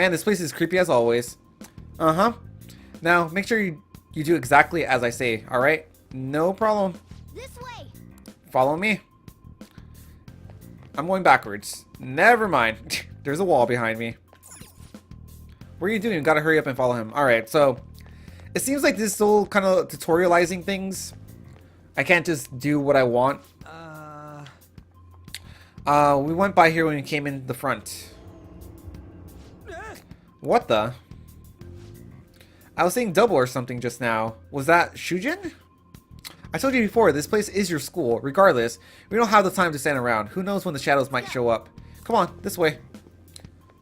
Man, this place is creepy as always. Uh-huh. Now, make sure you do exactly as I say, alright? No problem. This way. Follow me. I'm going backwards. Never mind. There's a wall behind me. What are you doing? You gotta hurry up and follow him. Alright, so it seems like this is still kind of tutorializing things. I can't just do what I want. We went by here when we came in the front. What the? I was saying double or something just now. Was that Shujin? I told you before, this place is your school. Regardless, we don't have the time to stand around. Who knows when the shadows might show up. Come on, this way.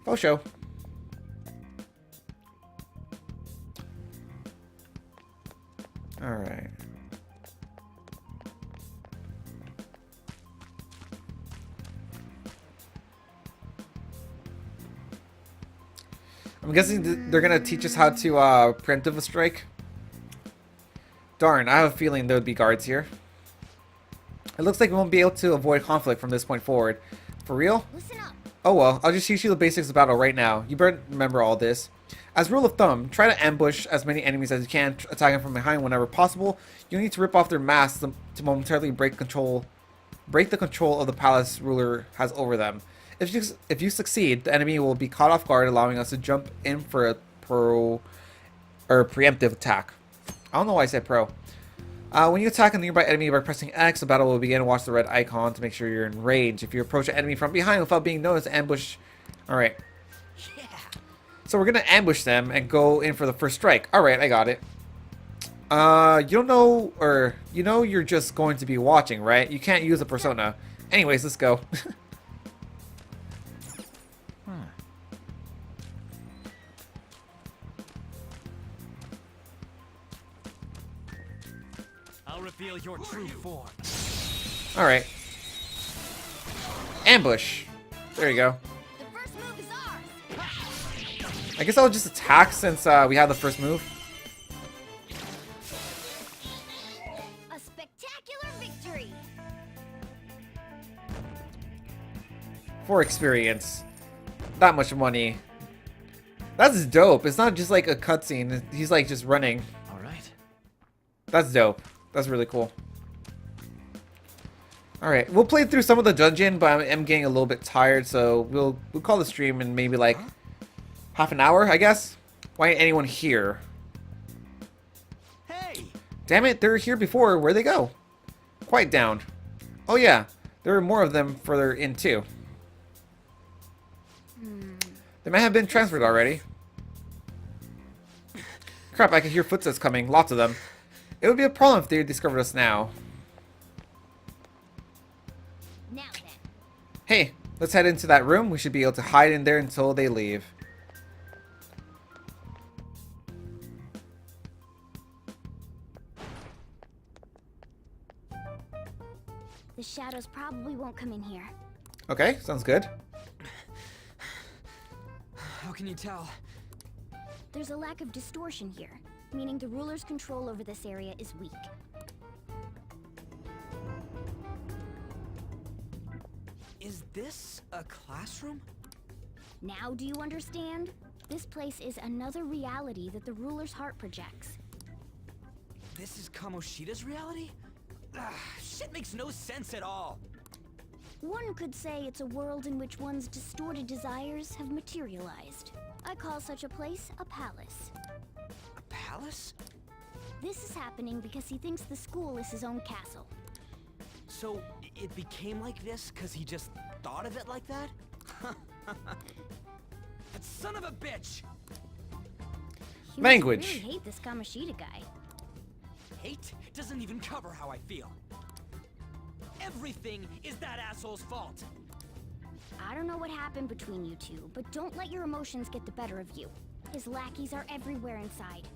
Faux show. Alright. I'm guessing they're gonna teach us how to preemptive a strike. Darn, I have a feeling there would be guards here. It looks like we won't be able to avoid conflict from this point forward. For real? Listen up. Oh well, I'll just teach you the basics of battle right now. You better remember all this. As rule of thumb, try to ambush as many enemies as you can, attacking from behind whenever possible. You need to rip off their masks to momentarily break the control of the palace ruler has over them. If you succeed, the enemy will be caught off guard, allowing us to jump in for a preemptive attack. I don't know why I said pro. When you attack a nearby enemy by pressing X, the battle will begin. Watch the red icon to make sure you're in range. If you approach an enemy from behind without being noticed, ambush. Alright. Yeah. So we're gonna ambush them and go in for the first strike. Alright, I got it. You don't know, or you know you're just going to be watching, right? You can't use a persona. Anyways, let's go. I'll reveal your true form. Alright. Ambush. There you go. The first move is ours. I guess I'll just attack since we have the first move. A spectacular victory. For experience. That much money. That's dope. It's not just like a cutscene. He's like just running. All right. That's dope. That's really cool. Alright, we'll play through some of the dungeon, but I'm getting a little bit tired, so we'll call the stream in maybe like half an hour, I guess. Why ain't anyone here? Hey! Damn it, they were here before. Where'd they go? Quiet down. Oh yeah, there are more of them further in too. They might have been transferred already. Crap, I can hear footsteps coming. Lots of them. It would be a problem if they discovered us now. Now then. Hey, let's head into that room. We should be able to hide in there until they leave. The shadows probably won't come in here. Okay, sounds good. How can you tell? There's a lack of distortion here, meaning the ruler's control over this area is weak. Is this a classroom? Now do you understand? This place is another reality that the ruler's heart projects. This is Kamoshida's reality? Shit makes no sense at all. One could say it's a world in which one's distorted desires have materialized. I call such a place a palace. A palace? This is happening because he thinks the school is his own castle. So it became like this because he just thought of it like that? That son of a bitch! He Language. must really hate this Kamoshida guy. Hate doesn't even cover how I feel. Everything is that asshole's fault. I don't know what happened between you two, but don't let your emotions get the better of you. His lackeys are everywhere inside.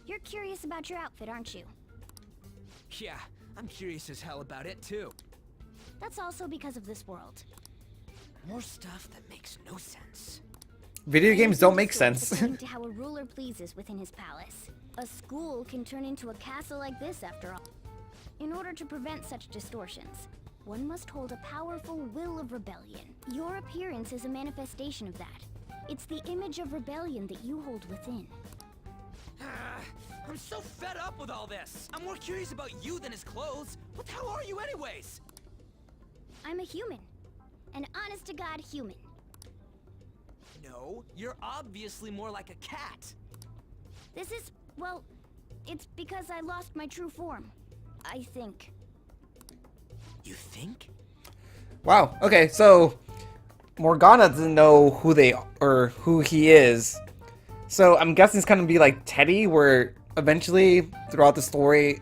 You're curious about your outfit, aren't you? Yeah, I'm curious as hell about it too. That's also because of this world. More stuff that makes no sense. Video games don't make Anything sense. according to how a ruler pleases within his palace. A school can turn into a castle like this, after all. In order to prevent such distortions, one must hold a powerful will of rebellion. Your appearance is a manifestation of that. It's the image of rebellion that you hold within. I'm so fed up with all this. I'm more curious about you than his clothes. What the hell are you anyways? I'm a human. An honest-to-God human. No, you're obviously more like a cat. This is, well, it's because I lost my true form. I think. You think? Wow. Okay, so Morgana doesn't know who they or who he is. So I'm guessing it's gonna be like Teddy, where eventually throughout the story,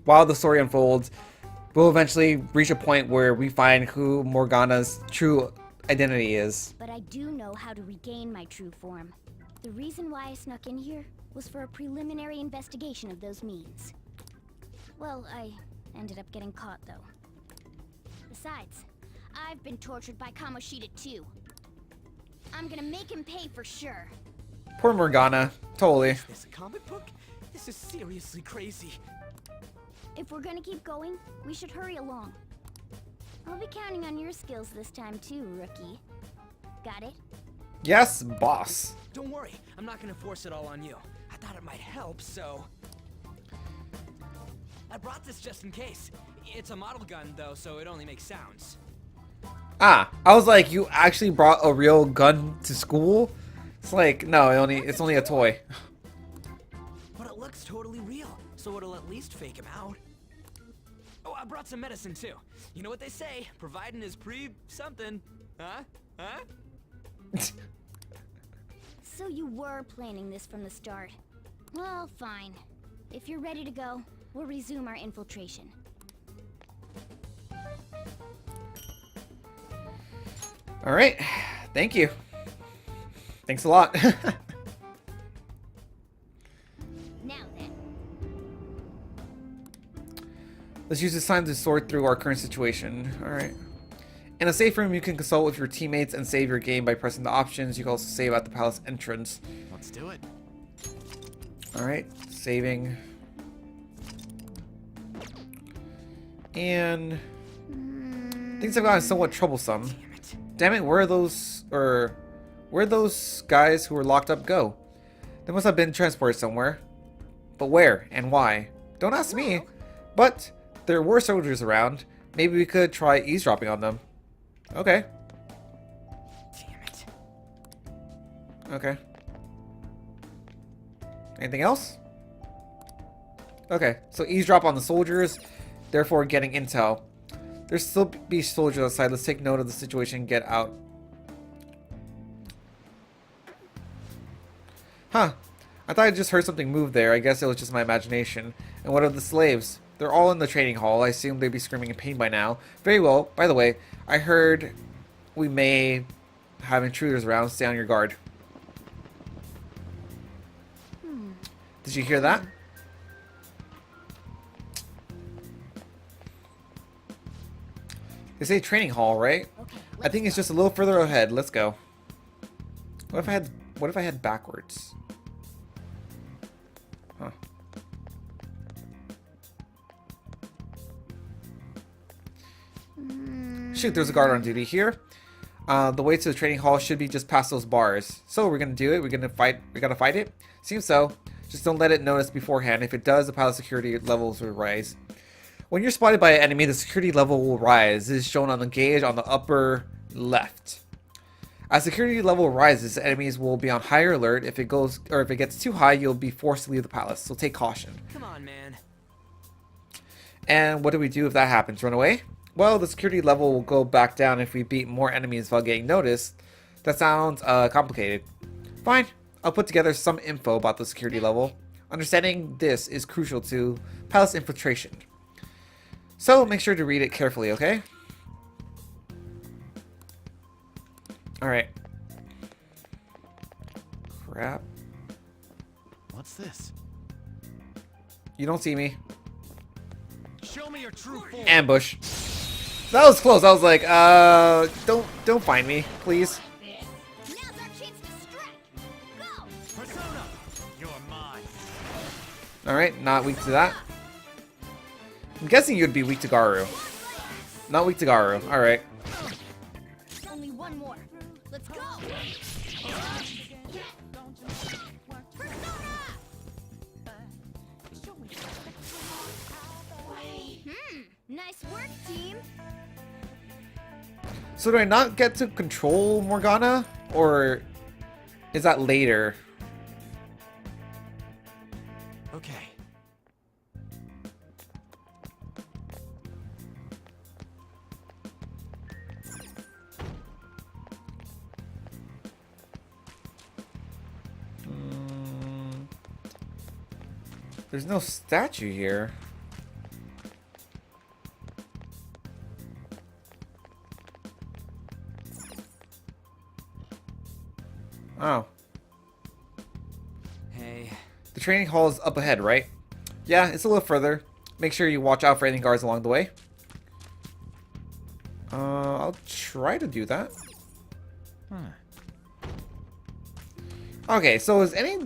while the story unfolds, we'll eventually reach a point where we find who Morgana's true identity is. But I do know how to regain my true form. The reason why I snuck in here was for a preliminary investigation of those means. Well, I ended up getting caught, though. Besides, I've been tortured by Kamoshida, too. I'm gonna make him pay for sure. Poor Morgana. Totally. Is this a comic book? This is seriously crazy. If we're gonna keep going, we should hurry along. I'll be counting on your skills this time, too, rookie. Got it? Yes, boss. Don't worry, I'm not gonna force it all on you. I thought it might help, so... I brought this just in case. It's a model gun, though, so it only makes sounds. Ah, I was like, you actually brought a real gun to school? It's like, no, it's only a toy. But it looks totally real, so it'll at least fake him out. Oh, I brought some medicine, too. You know what they say, providing is something. Huh? Huh? So you were planning this from the start. Well, fine. If you're ready to go, we'll resume our infiltration. All right, thank you. Thanks a lot. Now then. Let's use this time to sort through our current situation. All right. In a safe room, you can consult with your teammates and save your game by pressing the options. You can also save at the palace entrance. Let's do it. All right, saving. And things have gotten somewhat troublesome. Damn it. Damn it, where'd those guys who were locked up go? They must have been transported somewhere. But where and why? Don't ask me. But there were soldiers around. Maybe we could try eavesdropping on them. Okay. Damn it. Okay. Anything else? Okay, so eavesdrop on the soldiers, therefore getting intel. There's still be soldiers outside. Let's take note of the situation and get out. Huh. I thought I just heard something move there. I guess it was just my imagination. And what of the slaves? They're all in the training hall. I assume they'd be screaming in pain by now. Very well. By the way, I heard we may have intruders around. Stay on your guard. Did you hear that? They say training hall, right? Okay, I think it's just a little further ahead. Let's go. What if I had backwards? Huh. Shoot, there's a guard on duty here. The way to the training hall should be just past those bars. So we're gonna do it. We're gonna fight. We gotta fight it. Seems so. Just don't let it notice beforehand. If it does, the palace security levels will rise. When you're spotted by an enemy, the security level will rise. This is shown on the gauge on the upper left. As security level rises, enemies will be on higher alert. If it gets too high, you'll be forced to leave the palace. So take caution. Come on, man. And what do we do if that happens? Run away? Well, the security level will go back down if we beat more enemies while getting noticed. That sounds complicated. Fine. I'll put together some info about the security level. Understanding this is crucial to palace infiltration. So make sure to read it carefully, okay? Alright. Crap. What's this? You don't see me. Show me your true form. Ambush. That was close. I was like, don't find me, please. Now's our chance to strike. Go. Persona, you're mine. Alright, not weak to that. I'm guessing you'd be weak to Garu. Not weak to Garu. Alright. Only one more. Let's go! Nice work, team! So do I not get to control Morgana? Or is that later? Okay. There's no statue here. Oh. Hey. The training hall is up ahead, right? Yeah, it's a little further. Make sure you watch out for any guards along the way. I'll try to do that. Okay, so is any...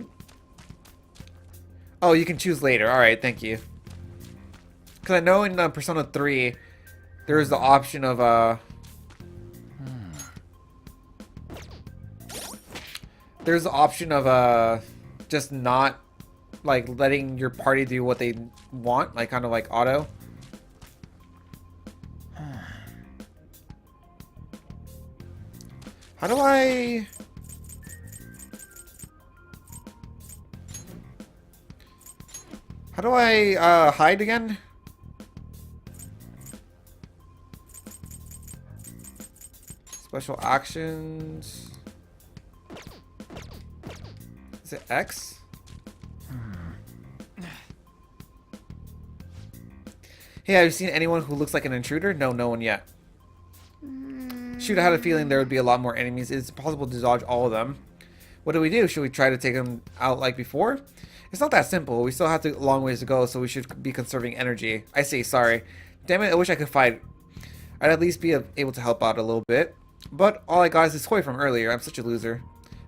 Oh, you can choose later. Alright, thank you. Because I know in Persona 3, there's the option of, There's the option of, just not, like, letting your party do what they want. Like, kind of like auto. How do I... How do I, hide again? Special actions... Is it X? Hey, have you seen anyone who looks like an intruder? No, no one yet. Shoot, I had a feeling there would be a lot more enemies. It's impossible to dodge all of them. What do we do? Should we try to take them out like before? It's not that simple. We still have a long ways to go, so we should be conserving energy. I see, sorry. Damn it, I wish I could fight. I'd at least be able to help out a little bit. But all I got is this toy from earlier. I'm such a loser.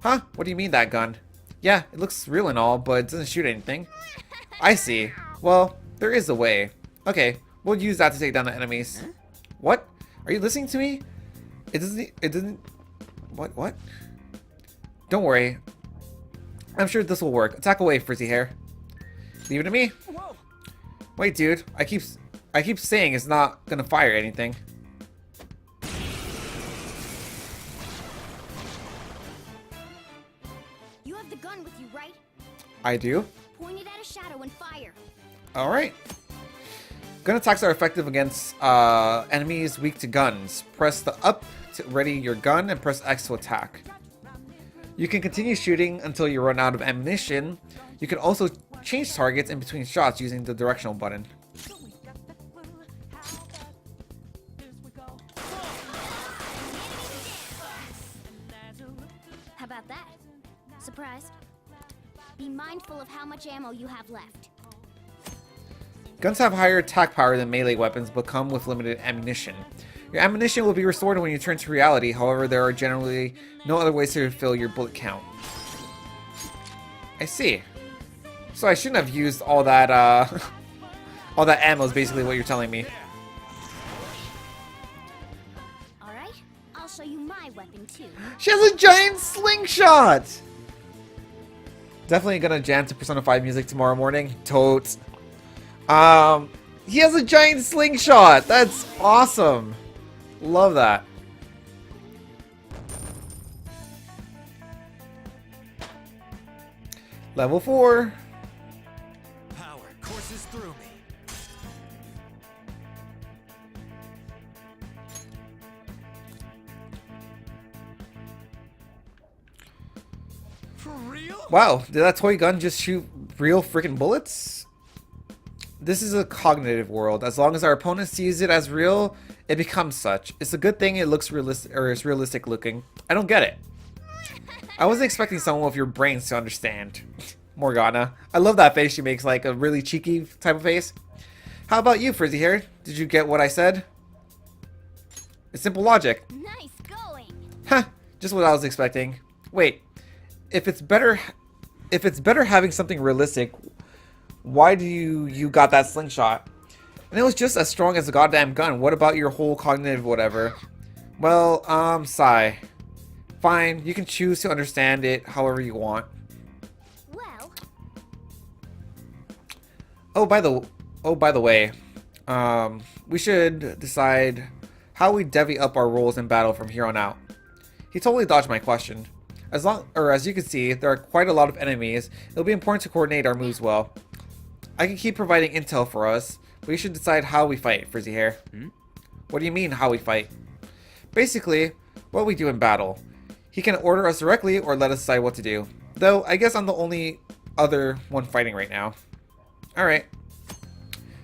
Huh? What do you mean, that gun? Yeah, it looks real and all, but it doesn't shoot anything. I see. Well, there is a way. Okay, we'll use that to take down the enemies. What? Are you listening to me? It doesn't... What? Don't worry. I'm sure this will work. Attack away, frizzy hair. Leave it to me. Whoa. Wait, dude. I keep saying it's not gonna fire anything. You have the gun with you, right? I do. Point it at a shadow and fire. Alright. Gun attacks are effective against enemies weak to guns. Press the up to ready your gun and press X to attack. You can continue shooting until you run out of ammunition. You can also change targets in between shots using the directional button. How about that? Surprised? Be mindful of how much ammo you have left. Guns have higher attack power than melee weapons, but come with limited ammunition. Your ammunition will be restored when you turn to reality, however, there are generally no other ways to fill your bullet count. I see. So I shouldn't have used all that, all that ammo is basically what you're telling me. Alright, I'll show you my weapon too. She has a giant slingshot! Definitely gonna jam to Persona 5 music tomorrow morning. Totes. He has a giant slingshot! That's awesome! Love that. Level 4. Power courses through me. For real? Wow, did that toy gun just shoot real freaking bullets? This is a cognitive world. As long as our opponent sees it as real, it becomes such. It's a good thing it looks realistic, or is realistic looking. I don't get it. I wasn't expecting someone with your brains to understand. Morgana. I love that face she makes, like a really cheeky type of face. How about you, frizzy hair? Did you get what I said? It's simple logic. Nice going. Huh, just what I was expecting. Wait, if it's better having something realistic, why do you got that slingshot? And it was just as strong as a goddamn gun. What about your whole cognitive whatever? Well, sigh. Fine, you can choose to understand it however you want. Well, Oh, by the way, we should decide how we divvy up our roles in battle from here on out. He totally dodged my question. As you can see, there are quite a lot of enemies. It'll be important to coordinate our moves well. I can keep providing intel for us, but you should decide how we fight, Frizzy Hair. What do you mean, how we fight? Basically, what we do in battle. He can order us directly or let us decide what to do. Though, I guess I'm the only other one fighting right now. Alright.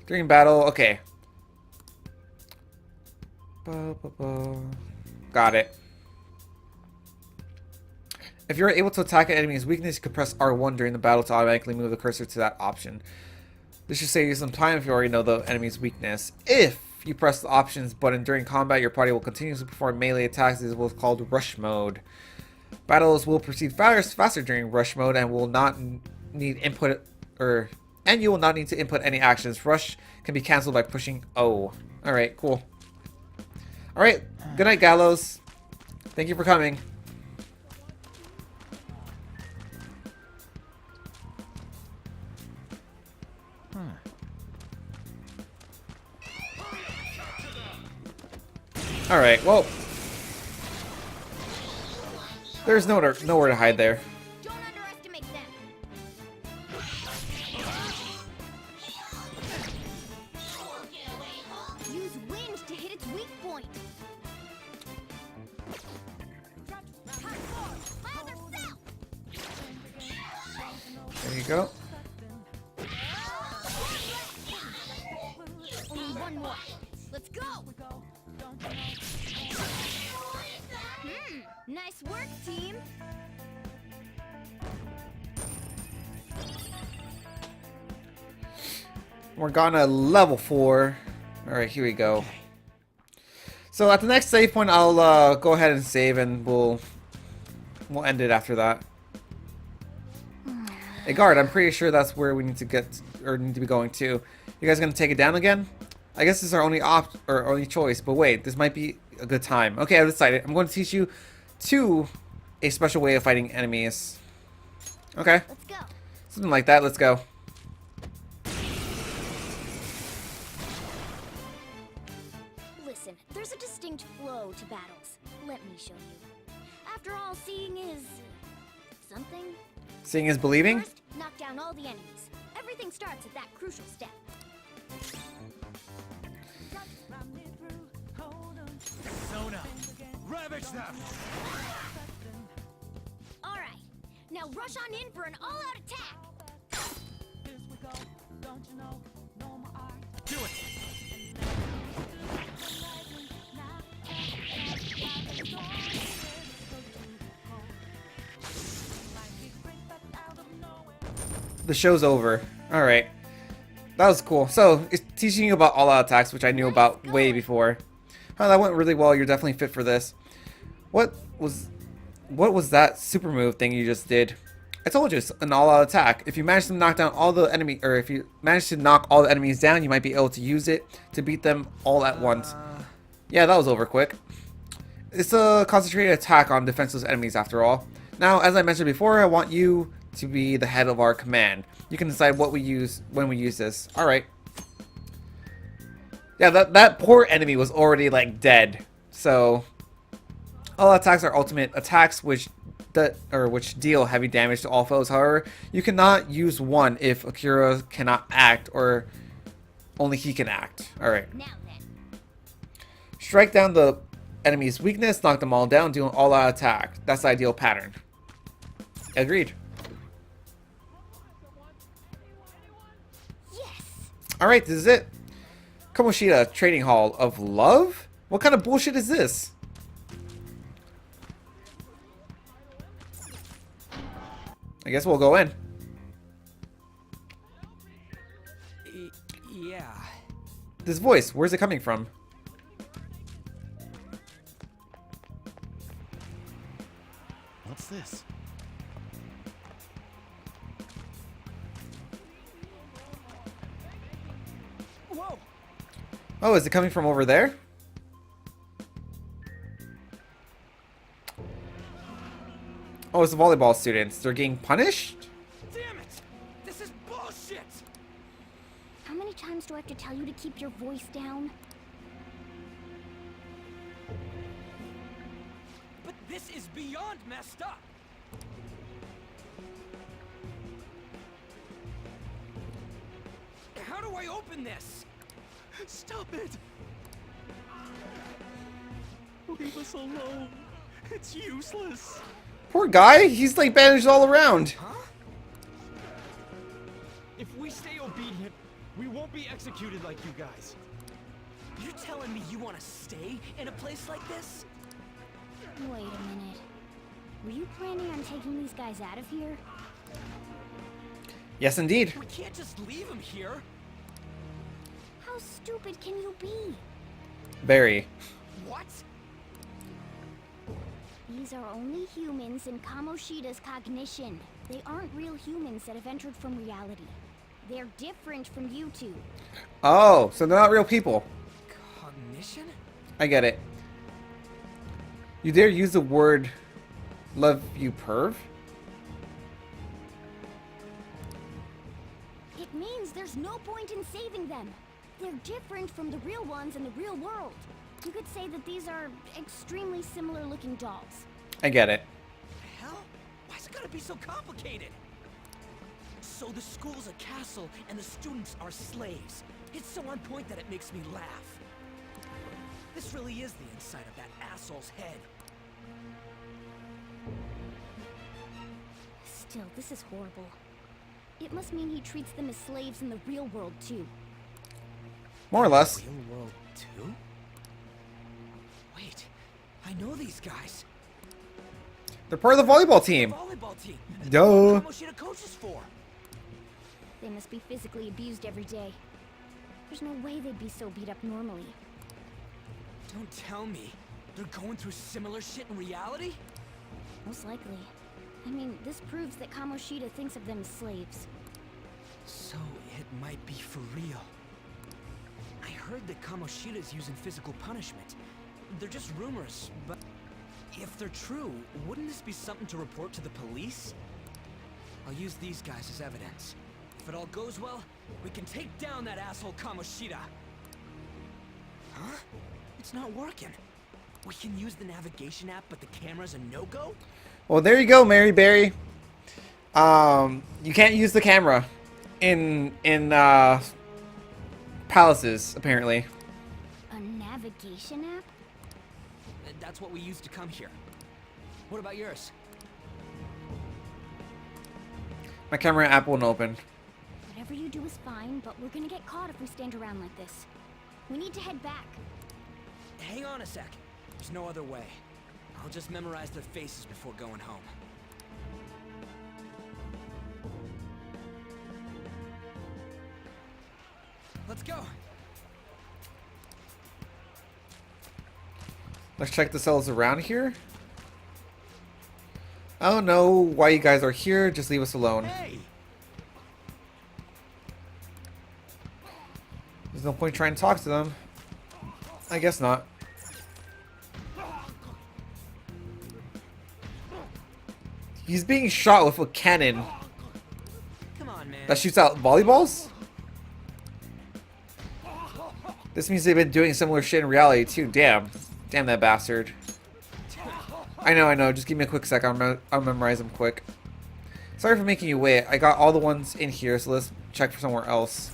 During battle, okay. Got it. If you're able to attack an enemy's weakness, you can press R1 during the battle to automatically move the cursor to that option. This should save you some time if you already know the enemy's weakness. If you press the options button during combat, your party will continuously perform melee attacks. This is what's called rush mode. Battles will proceed faster during rush mode and will not need input and you will not need to input any actions. Rush can be cancelled by pushing O. Alright, cool. Alright, good night, Gallows. Thank you for coming. Alright, well. There's nowhere to hide there. don't underestimate them. Use wind to hit its weak point. There you go. Only one more. Let's go. Nice work, team. Morgana level 4. Alright, here we go. So at the next save point, I'll go ahead and save and we'll end it after that. Hey guard, I'm pretty sure that's where we need to be going to. You guys gonna take it down again? I guess this is our only choice, but wait, this might be a good time. Okay, I've decided. I'm going to teach you a special way of fighting enemies. Okay. Let's go. Something like that, let's go. Listen, there's a distinct flow to battles. Let me show you. After all, seeing is something. Seeing is believing? First, knock down all the enemies. Everything starts at that crucial step. Sona, ravage them! All right. Now rush on in for an all-out attack. Do it! The show's over. Alright. That was cool. So, it's teaching you about all-out attacks, which I knew about way before. Oh, that went really well. You're definitely fit for this. What was that super move thing you just did? I told you, it's an all-out attack. If you manage to knock down all the enemy, or if you manage to knock all the enemies down, you might be able to use it to beat them all at once. Yeah, that was over quick. It's a concentrated attack on defenseless enemies after all. Now, as I mentioned before, I want you to be the head of our command. You can decide what we use when we use this. Alright. Yeah, that poor enemy was already, like, dead. So, all attacks are ultimate attacks which deal heavy damage to all foes. However, you cannot use one if Akira cannot act, or only he can act. Alright. Now then. Strike down the enemy's weakness, knock them all down, do an all-out attack. That's the ideal pattern. Agreed. Yes. Alright, this is it. Kamoshida Trading Hall of Love? What kind of bullshit is this? I guess we'll go in. Yeah. This voice, where's it coming from? What's this? Whoa! Oh, is it coming from over there? Oh, it's the volleyball students. They're getting punished? Damn it! This is bullshit! How many times do I have to tell you to keep your voice down? But this is beyond messed up! How do I open this? Stop it! Leave us alone. It's useless. Poor guy. He's like bandaged all around. Huh? If we stay obedient, we won't be executed like you guys. You're telling me you want to stay in a place like this? Wait a minute. Were you planning on taking these guys out of here? Yes, indeed. We can't just leave him here. How stupid can you be? Very. What? These are only humans in Kamoshida's cognition. They aren't real humans that have entered from reality. They're different from you two. Oh, so they're not real people. Cognition? I get it. You dare use the word love you perv? It means there's no point in saving them. They're different from the real ones in the real world. You could say that these are extremely similar looking dolls. I get it. The hell? Why's it gotta be so complicated? So the school's a castle and the students are slaves. It's so on point that it makes me laugh. This really is the inside of that asshole's head. Still, this is horrible. It must mean he treats them as slaves in the real world too. More or less. Real world too? Wait, I know these guys. They're part of the volleyball team. Volleyball team. Duh. Kamoshida coaches for. They must be physically abused every day. There's no way they'd be so beat up normally. Don't tell me they're going through similar shit in reality? Most likely. I mean, this proves that Kamoshida thinks of them as slaves. So it might be for real. I heard that Kamoshida's using physical punishment. They're just rumors, but if they're true, wouldn't this be something to report to the police? I'll use these guys as evidence. If it all goes well, we can take down that asshole Kamoshida. Huh? It's not working. We can use the navigation app, but the camera's a no-go? Well, there you go, Mary Berry. You can't use the camera in palaces, apparently. A navigation app? That's what we used to come here. What about yours? My camera app won't open. Whatever you do is fine, but we're gonna get caught if we stand around like this. We need to head back. Hang on a sec. There's no other way. I'll just memorize their faces before going home. Let's go. Let's check the cells around here. I don't know why you guys are here. Just leave us alone. Hey! There's no point trying to talk to them. I guess not. He's being shot with a cannon Come on, man. that shoots out volleyballs? This means they've been doing similar shit in reality too. Damn. Damn that bastard. I know. Just give me a quick sec. I'll memorize them quick. Sorry for making you wait. I got all the ones in here, so let's check for somewhere else.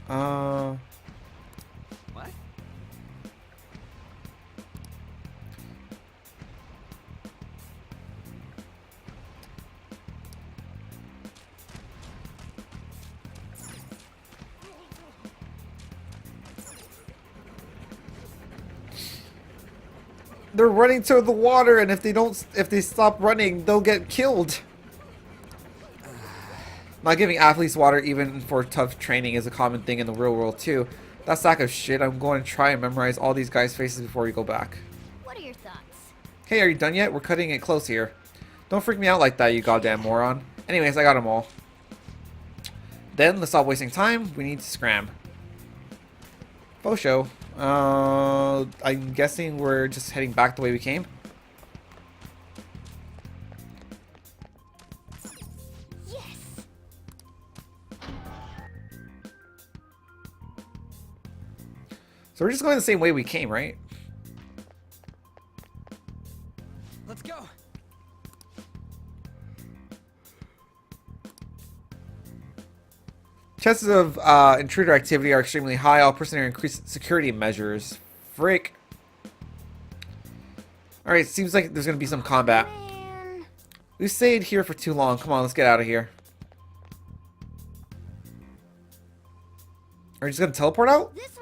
What? They're running to the water, and if they stop running, they'll get killed. Not giving athletes water even for tough training is a common thing in the real world too. That sack of shit. I'm going to try and memorize all these guys' faces before we go back. What are your thoughts? Hey, are you done yet? We're cutting it close here. Don't freak me out like that, you goddamn moron. Anyways, I got them all. Then, let's stop wasting time. We need to scram. Faux show. I'm guessing we're just heading back the way we came. So we're just going the same way we came, right? Let's go. Chances of intruder activity are extremely high. All personnel increase security measures. Frick. Alright, seems like there's going to be some combat. Man. We've stayed here for too long. Come on, let's get out of here. Are you just going to teleport out? This